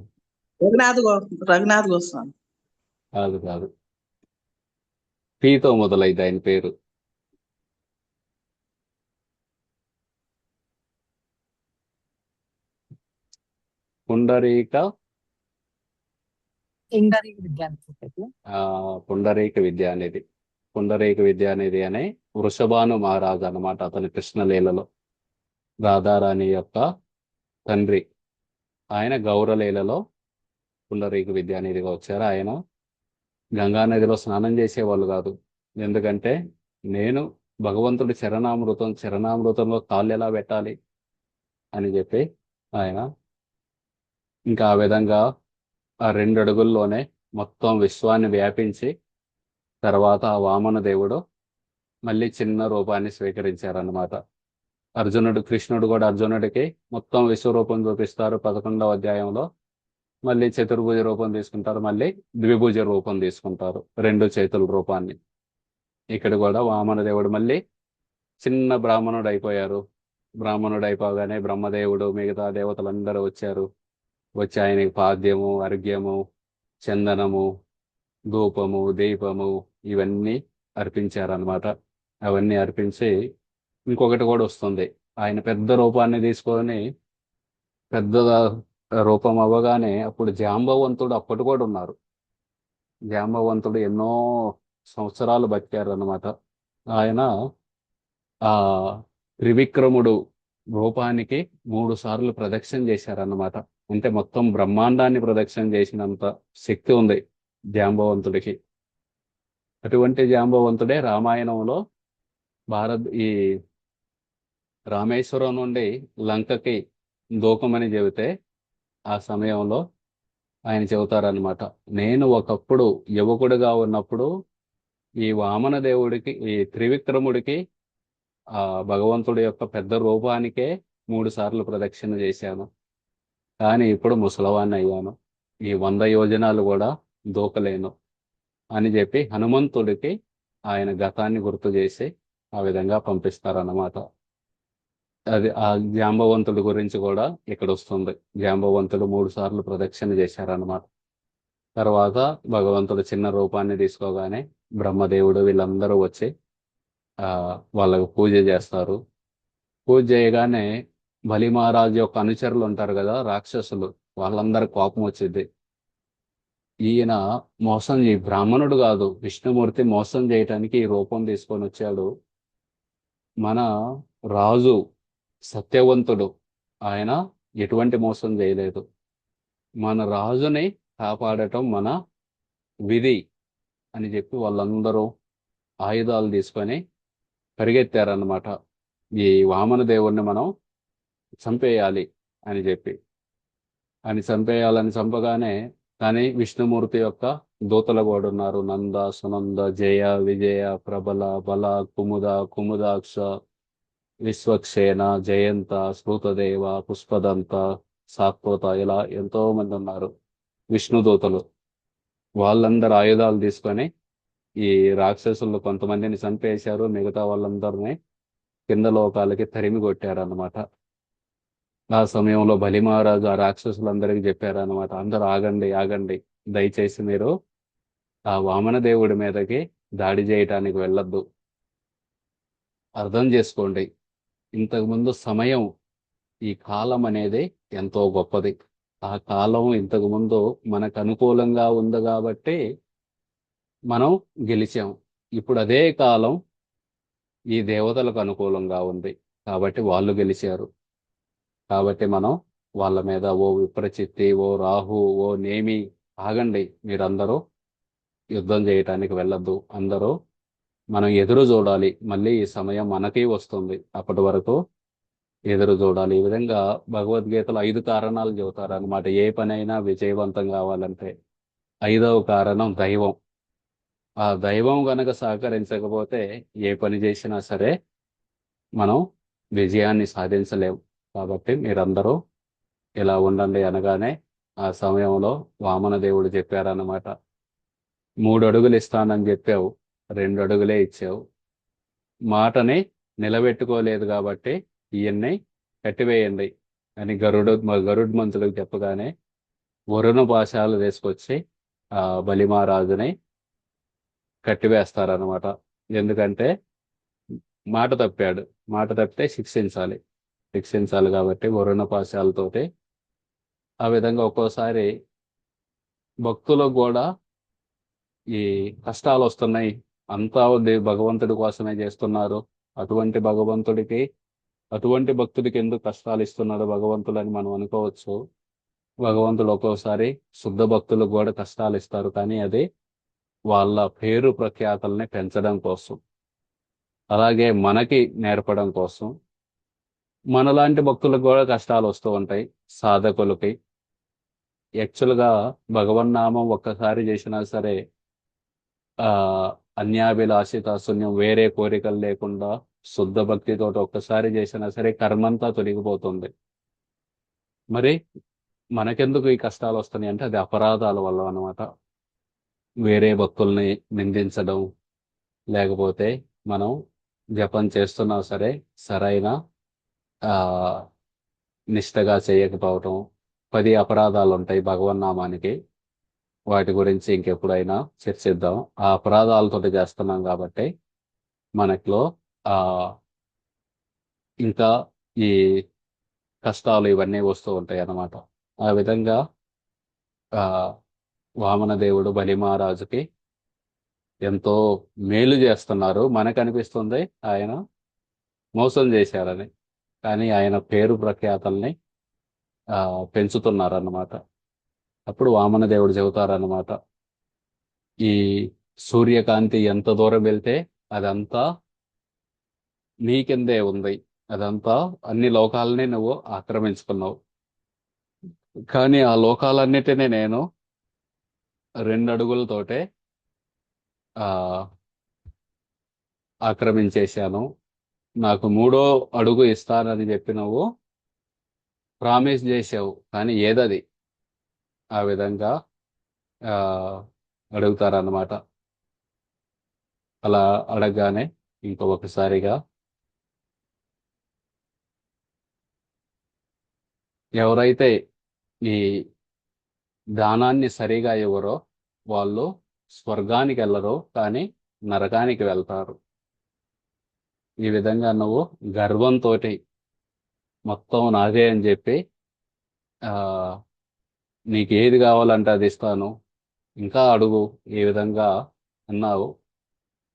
రఘునాథ్ గోస్వామి. కాదు కాదు. పీతో మొదలైంది ఆయన పేరు. పుండరీక ఇండరీక విద్యార్థి. పుండరీక విద్య అనేది పుండరీక విద్య అనేది అనే వృషభాను మహారాజు అన్నమాట. అతని కృష్ణలీలలో రాధారాణి యొక్క తండ్రి. ఆయన గౌరలీలలో పుండరీక విద్య అనేదిగా వచ్చారు. ఆయన గంగా నదిలో స్నానం చేసేవాళ్ళు కాదు. ఎందుకంటే నేను భగవంతుడి చరణామృతంలో కాళ్ళు ఎలా పెట్టాలి అని చెప్పి ఆయన ఇంకా ఆ విధంగా ఆ 2 అడుగుల్లోనే మొత్తం విశ్వాన్ని వ్యాపించి తర్వాత ఆ వామన దేవుడు మళ్ళీ చిన్న రూపాన్ని స్వీకరించారన్నమాట. కృష్ణుడు కూడా అర్జునుడికి మొత్తం విశ్వరూపం చూపిస్తారు 11వ అధ్యాయంలో. మళ్ళీ చతుర్భుజ రూపం తీసుకుంటారు, మళ్ళీ ద్విభుజ రూపం తీసుకుంటారు, 2 చేతుల రూపాన్ని. ఇక్కడ కూడా వామన దేవుడు మళ్ళీ చిన్న బ్రాహ్మణుడు అయిపోయారు. బ్రాహ్మణుడు అయిపోగానే బ్రహ్మదేవుడు మిగతా దేవతలందరూ వచ్చారు. వచ్చి ఆయనకి పాద్యము, అర్ఘ్యము, చందనము, ధూపము, దీపము ఇవన్నీ అర్పించారనమాట. అవన్నీ అర్పించి ఇంకొకటి కూడా వస్తుంది. ఆయన పెద్ద రూపాన్ని తీసుకొని పెద్ద రూపం అవ్వగానే అప్పుడు జాంబవంతుడు అప్పటి కూడా ఉన్నారు. జాంబవంతుడు ఎన్నో సంవత్సరాలు బతికారు అన్నమాట. ఆయన ఆ త్రివిక్రముడు రూపానికి 3 సార్లు ప్రదక్షిణ చేశారన్నమాట. అంటే మొత్తం బ్రహ్మాండాన్ని ప్రదక్షిణ చేసినంత శక్తి ఉంది జాంబవంతుడికి. అటువంటి జాంబవంతుడే రామాయణంలో ఈ రామేశ్వరం నుండి లంకకి దూకమని చెబితే ఆ సమయంలో ఆయన చెబుతారనమాట, నేను ఒకప్పుడు యువకుడిగా ఉన్నప్పుడు ఈ వామన దేవుడికి, ఈ త్రివిక్రముడికి ఆ భగవంతుడి యొక్క పెద్ద రూపానికే 3 సార్లు ప్రదక్షిణ చేశాను. కానీ ఇప్పుడు ముసలవాణ్ణి అయ్యాను. ఈ 100 యోజనాలు కూడా దూకలేను అని చెప్పి హనుమంతుడికి ఆయన గతాన్ని గుర్తు చేసి ఆ విధంగా పంపిస్తారన్నమాట. అది ఆ జాంబవంతుడి గురించి కూడా ఇక్కడ వస్తుంది. జాంబవంతుడు 3 సార్లు ప్రదక్షిణ చేశారన్నమాట. తర్వాత భగవంతుడు చిన్న రూపాన్ని తీసుకోగానే బ్రహ్మదేవుడు వీళ్ళందరూ వచ్చి వాళ్ళకు పూజ చేస్తారు. పూజ చేయగానే బలి మహారాజు యొక్క అనుచరులు ఉంటారు కదా, రాక్షసులు, వాళ్ళందరి కోపం వచ్చింది. ఈయన ఈ బ్రాహ్మణుడు కాదు, విష్ణుమూర్తి మోసం చేయటానికి ఈ రూపం తీసుకొని వచ్చాడు. మన రాజు సత్యవంతుడు, ఆయన ఎటువంటి మోసం చేయలేదు. మన రాజుని కాపాడటం మన విధి అని చెప్పి వాళ్ళందరూ ఆయుధాలు తీసుకొని పరిగెత్తారన్నమాట. ఈ వామన దేవుణ్ణి మనం చంపేయాలి అని చెప్పి. చంపగానే కానీ విష్ణుమూర్తి యొక్క దూతలు కూడా ఉన్నారు. నంద, సునంద, జయ, విజయ, ప్రబల, బల, కుముదాక్ష, విశ్వక్సేన, జయంత, శ్రుతదేవ, పుష్పదంత, సాత్వత, ఇలా ఎంతో మంది ఉన్నారు విష్ణుదూతలు. వాళ్ళందరూ ఆయుధాలు తీసుకొని ఈ రాక్షసులు కొంతమందిని చంపేశారు. మిగతా వాళ్ళందరినీ కింద లోకాలకి తరిమి కొట్టారన్నమాట. ఆ సమయంలో బలి మహారాజు ఆ రాక్షసులందరికీ చెప్పారనమాట, అందరూ ఆగండి ఆగండి, దయచేసి మీరు ఆ వామన దేవుడి మీదకి దాడి చేయటానికి వెళ్ళొద్దు. అర్థం చేసుకోండి, ఇంతకుముందు సమయం, ఈ కాలం అనేది ఎంతో గొప్పది. ఆ కాలం ఇంతకు ముందు మనకు అనుకూలంగా ఉంది కాబట్టి మనం గెలిచాం. ఇప్పుడు అదే కాలం ఈ దేవతలకు అనుకూలంగా ఉంది కాబట్టి వాళ్ళు గెలిచారు. కాబట్టి మనం వాళ్ళ మీద ఓ విప్రచిత్తి, ఓ రాహు, ఓ నేమి, ఆగండి మీరందరూ, యుద్ధం చేయటానికి వెళ్ళొద్దు, అందరూ మనం ఎదురు చూడాలి, మళ్ళీ ఈ సమయం మనకి వస్తుంది, అప్పటి వరకు ఎదురు చూడాలి. ఈ విధంగా భగవద్గీతలో 5 కారణాలు చెబుతారు అనమాట. ఏ పనైనా విజయవంతం కావాలంటే 5వ కారణం దైవం. ఆ దైవం గనక సహకరించకపోతే ఏ పని చేసినా సరే మనం విజయాన్ని సాధించలేం. కాబట్టి మీరందరూ ఇలా ఉండండి అనగానే ఆ సమయంలో వామన దేవుడు చెప్పారన్నమాట, 3 అడుగులు ఇస్తానని చెప్పావు, 2 అడుగులే ఇచ్చావు. మాటని నిలబెట్టుకోలేదు కాబట్టి ఈయన్ని కట్టివేయండి అని గరుడ్మంతుడికి చెప్పగానే వరుణ పాశాలు వేసుకొచ్చి ఆ బలిమహారాజుని కట్టివేస్తారనమాట. ఎందుకంటే మాట తప్పాడు, మాట తప్పితే శిక్షించాలి, శిక్షించాలి కాబట్టి వరుణ పాశాలతోటి. ఆ విధంగా ఒక్కోసారి భక్తులకు కూడా ఈ కష్టాలు వస్తున్నాయి, అంతా భగవంతుడి కోసమే చేస్తున్నారు, అటువంటి భగవంతుడికి, అటువంటి భక్తుడికి ఎందుకు కష్టాలు ఇస్తున్నాడు భగవంతుడు అని మనం అనుకోవచ్చు. భగవంతుడు ఒక్కోసారి శుద్ధ భక్తులకు కూడా కష్టాలు ఇస్తారు, కానీ అది వాళ్ళ పేరు ప్రఖ్యాతల్ని పెంచడం కోసం, అలాగే మనకి నేర్పడం కోసం. మనలాంటి భక్తులకు కూడా కష్టాలు వస్తూ ఉంటాయి, సాధకులకి. యాక్చువల్గా భగవన్నామం ఒక్కసారి చేసినా సరే ఆ అన్యాభిలాషిత శూన్యం, వేరే కోరికలు లేకుండా శుద్ధ భక్తితో ఒక్కసారి చేసినా సరే కర్మంతా తొలగిపోతుంది. మరి మనకెందుకు ఈ కష్టాలు వస్తున్నాయి అంటే అది అపరాధాల వల్ల అనమాట. వేరే భక్తుల్ని నిందించడం, లేకపోతే మనం జపం చేస్తున్నా సరే సరైన ఆ నిష్టగా చేయకపోవటం, 10 అపరాధాలు ఉంటాయి భగవన్నామానికి. వాటి గురించి ఇంకెప్పుడైనా చర్చిద్దాం. ఆ అపరాధాలతోటి చేస్తున్నాం కాబట్టి మనలో ఆ ఇంకా ఈ కష్టాలు ఇవన్నీ వస్తూ ఉంటాయి అన్నమాట. ఆ విధంగా ఆ వామన దేవుడు బలి మహారాజుకి ఎంతో మేలు చేస్తున్నారు. మనకు అనిపిస్తుంది ఆయన మోసం చేశారని, కానీ ఆయన పేరు ప్రఖ్యాతల్ని పెంచుతున్నారన్నమాట. అప్పుడు వామన దేవుడు చెబుతారన్నమాట, ఈ సూర్యకాంతి ఎంత దూరం వెళ్తే అదంతా నీ కిందే ఉంది, అదంతా అన్ని లోకాలని నువ్వు ఆక్రమించుకున్నావు, కానీ ఆ లోకాలన్నిటినీ నేను 2 అడుగులతోటే ఆ ఆక్రమించేశాను. నాకు 3వ అడుగు ఇస్తానని చెప్పి నువ్వు ప్రామిస్ చేసావు, కానీ ఏదది? ఆ విధంగా ఆ అడుగుతారన్నమాట. అలా అడగగానే ఇంకొకసారిగా ఎవరైతే ఈ దానాన్ని సరిగా ఇవ్వరో వాళ్ళు స్వర్గానికి వెళ్ళరు, కానీ నరకానికి వెళ్తారు. ఈ విధంగా నువ్వు గర్వంతో మొత్తం నాదే అని చెప్పి ఆ నీకు ఏది కావాలంటే అది ఇస్తాను, ఇంకా అడుగు, ఈ విధంగా అన్నావు.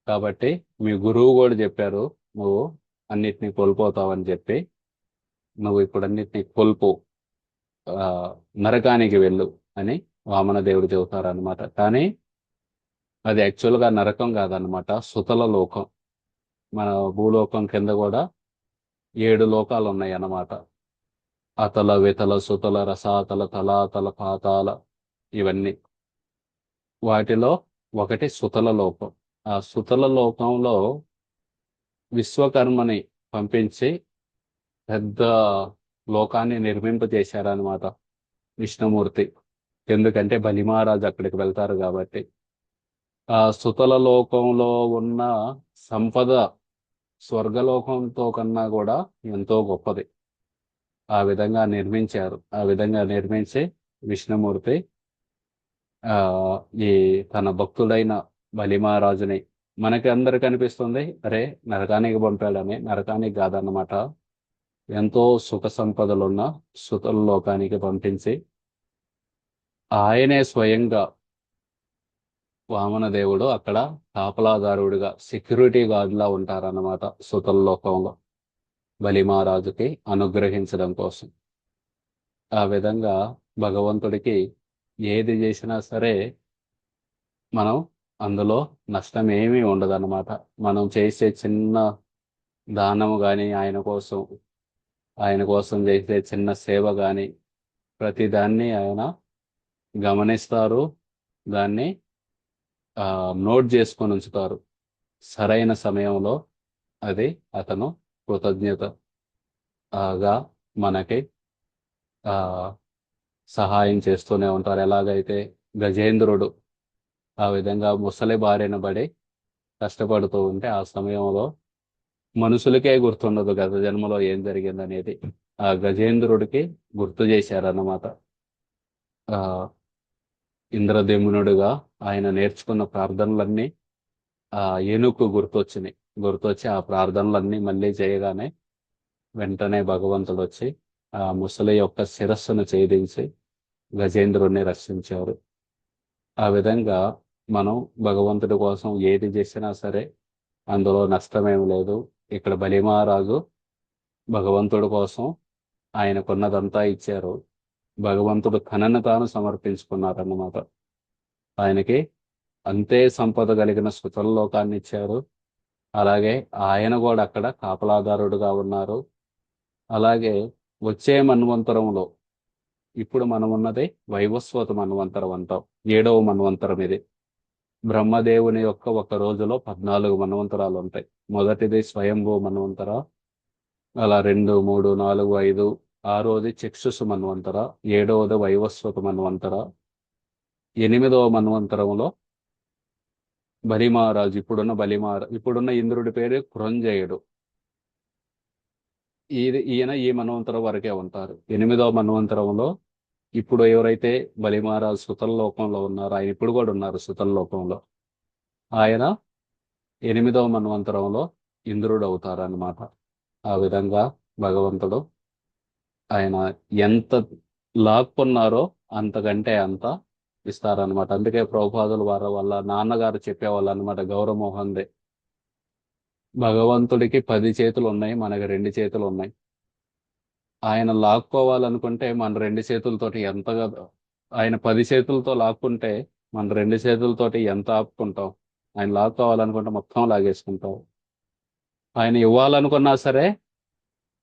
కాబట్టి మీ గురువు కూడా చెప్పారు నువ్వు అన్నిటినీ కోల్పోతావని చెప్పి, నువ్వు ఇప్పుడు అన్నిటినీ కోల్పో, ఆ నరకానికి వెళ్ళు అని వామన దేవుడు చెబుతారనమాట. కానీ అది యాక్చువల్గా నరకం కాదనమాట, సుతల లోకం. మన భూలోకం కింద కూడా 7 లోకాలు ఉన్నాయి అన్నమాట. అతల వితల సుతల రసాతల తలాతల పాతాల, ఇవన్నీ. వాటిలో ఒకటి సుతల లోకం. ఆ సుతల లోకంలో విశ్వకర్మని పంపించి పెద్ద లోకాన్ని నిర్మింపజేశారనమాట విష్ణుమూర్తి. ఎందుకంటే బలి మహారాజు అక్కడికి వెళ్తారు కాబట్టి. ఆ సుతల లోకంలో ఉన్న సంపద స్వర్గలోకంతో కన్నా కూడా ఎంతో గొప్పది. ఆ విధంగా నిర్మించారు. ఆ విధంగా నిర్మించి విష్ణుమూర్తి ఆ ఈ తన భక్తుడైన బలిమహారాజుని మనకి అందరికి అనిపిస్తుంది అరే నరకానికి పంపాడని. నరకానికి కాదన్నమాట. ఎంతో సుఖ సంపదలున్న సుతల లోకానికి పంపించి ఆయనే స్వయంగా వామన దేవుడు అక్కడ కాపలాదారుడిగా సెక్యూరిటీ గార్డులా ఉంటారన్నమాట సుతల లోకంలో బలిమహారాజుకి అనుగ్రహించడం కోసం. ఆ విధంగా భగవంతుడికి ఏది చేసినా సరే మనం అందులో నష్టం ఏమీ ఉండదన్నమాట. మనం చేసే చిన్న దానము కానీ ఆయన కోసం చేసే చిన్న సేవ కానీ ప్రతిదాన్ని ఆయన గమనిస్తారు. దాన్ని నోట్ చేసుకొని ఉంచుతారు. సరైన సమయంలో అది అతను కృతజ్ఞతగా మనకి ఆ సహాయం చేస్తూనే ఉంటారు. ఎలాగైతే గజేంద్రుడు ఆ విధంగా ముసలి బారిన పడి కష్టపడుతూ ఉంటే ఆ సమయంలో మనుషులకే గుర్తుండదు గత జన్మలో ఏం జరిగిందనేది. ఆ గజేంద్రుడికి గుర్తు చేశారన్నమాట. ఆ ఇంద్రదమ్నుడుగా ఆయన నేర్చుకున్న ప్రార్థనలన్నీ ఆ ఏనుగు గుర్తొచ్చి ఆ ప్రార్థనలన్నీ మళ్ళీ చేయగానే వెంటనే భగవంతుడు వచ్చి ఆ ముసలి యొక్క శిరస్సును ఛేదించి గజేంద్రుడిని రక్షించారు. ఆ విధంగా మనం భగవంతుడి కోసం ఏది చేసినా సరే అందులో నష్టమేం లేదు. ఇక్కడ బలిమహారాజు భగవంతుడి కోసం ఆయనకున్నదంతా ఇచ్చారు. భగవంతుడు తనను తాను సమర్పించుకున్నారన్నమాట. ఆయనకి అంతే సంపద కలిగిన సుతల లోకాన్ని ఇచ్చారు. అలాగే ఆయన కూడా అక్కడ కాపలాదారుడుగా ఉన్నారు. అలాగే వచ్చే మన్వంతరంలో ఇప్పుడు మనం ఉన్నది వైవస్వత మన్వంతరం అంటాం. 7వ మన్వంతరం ఇది. బ్రహ్మదేవుని యొక్క ఒక రోజులో 14 మన్వంతరాలు ఉంటాయి. మొదటిది స్వయంభూ మన్వంతర, అలా 2, 3, 4, 5, 6వది చక్షుసు మన్వంతర, 7వది వైవస్వత మన్వంతర, 8వ మన్వంతరంలో బలిమహారాజు ఇప్పుడున్న ఇంద్రుడి పేరు కృంజయుడు. ఈయన ఈ మన్వంతరం వరకే ఉంటారు. 8వ మన్వంతరంలో ఇప్పుడు ఎవరైతే బలిమహారాజు సుతల లోకంలో ఉన్నారో ఆయన ఇప్పుడు కూడా ఉన్నారు సుతల లోకంలో. ఆయన 8వ మన్వంతరంలో ఇంద్రుడు అవుతారన్నమాట. ఆ విధంగా భగవంతుడు ఆయన ఎంత లాక్కున్నారో అంతకంటే అంత ఇస్తారనమాట. అందుకే ప్రభుపాదుల వారి వల్ల నాన్నగారు చెప్పేవాళ్ళు అనమాట, గౌరమోహన్ దే. భగవంతుడికి 10 చేతులు ఉన్నాయి, మనకి 2 చేతులు ఉన్నాయి. ఆయన లాక్కోవాలనుకుంటే మన 2 చేతులతోటి ఎంతగా, ఆయన 10 చేతులతో లాక్కుంటే మన 2 చేతులతోటి ఎంత ఆపుకుంటాం. ఆయన లాక్కోవాలనుకుంటే మొత్తం లాగేసుకుంటాం. ఆయన ఇవ్వాలనుకున్నా సరే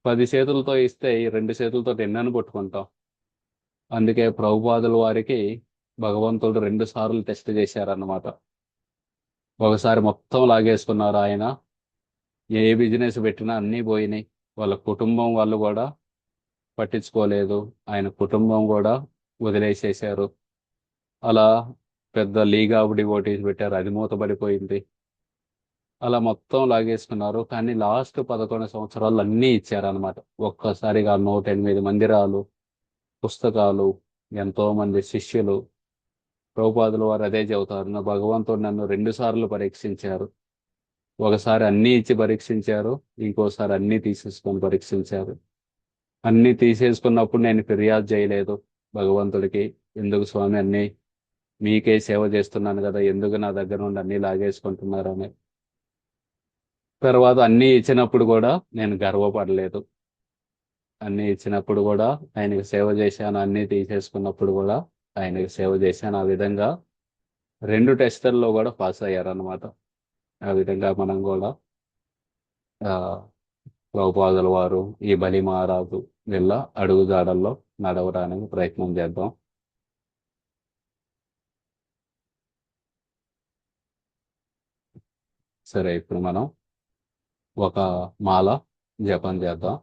10 చేతులతో ఇస్తే ఈ 2 చేతులతో ఎన్నని పట్టుకుంటాం. అందుకే ప్రభుపాదుల వారికి భగవంతుడు 2 సార్లు టెస్ట్ చేశారన్నమాట. ఒకసారి మొత్తం లాగేసుకున్నారు ఆయన. ఏ బిజినెస్ పెట్టినా అన్నీ పోయినాయి. వాళ్ళ కుటుంబం వాళ్ళు కూడా పట్టించుకోలేదు. ఆయన కుటుంబం కూడా వదిలేసేశారు. అలా పెద్ద లీగ్ ఆఫ్ డివోటీస్ పెట్టారు, అది మూతపడిపోయింది. అలా మొత్తం లాగేసుకున్నారు. కానీ లాస్ట్ 11 సంవత్సరాలు అన్నీ ఇచ్చారనమాట. ఒక్కసారిగా 108 మందిరాలు, పుస్తకాలు, ఎంతో మంది శిష్యులు. ప్రభుపాదుల వారు అదే చెబుతారు, నా భగవంతుడు నన్ను 2 సార్లు పరీక్షించారు. ఒకసారి అన్నీ ఇచ్చి పరీక్షించారు, ఇంకోసారి అన్నీ తీసేసుకొని పరీక్షించారు. అన్నీ తీసేసుకున్నప్పుడు నేను ఫిర్యాదు చేయలేదు భగవంతుడికి, ఎందుకు స్వామి అన్నీ మీకే సేవ చేస్తున్నాను కదా, ఎందుకు నా దగ్గర నుండి అన్నీ లాగేసుకుంటున్నారని. తర్వాత అన్నీ ఇచ్చినప్పుడు కూడా నేను గర్వపడలేదు. అన్నీ ఇచ్చినప్పుడు కూడా ఆయనకి సేవ చేశాను, అన్నీ తీసేసుకున్నప్పుడు కూడా ఆయనకి సేవ చేశాను. ఆ విధంగా 2 టెస్టుల్లో కూడా పాస్ అయ్యారనమాట. ఆ విధంగా మనం కూడా ఆ ప్రభుపాదుల వారు, ఈ బలి మహారాజు వీళ్ళ అడుగుజాడల్లో నడవడానికి ప్రయత్నం చేద్దాం. సరే, ఇప్పుడు మనం ఒక మాల జపం చేద్దాం.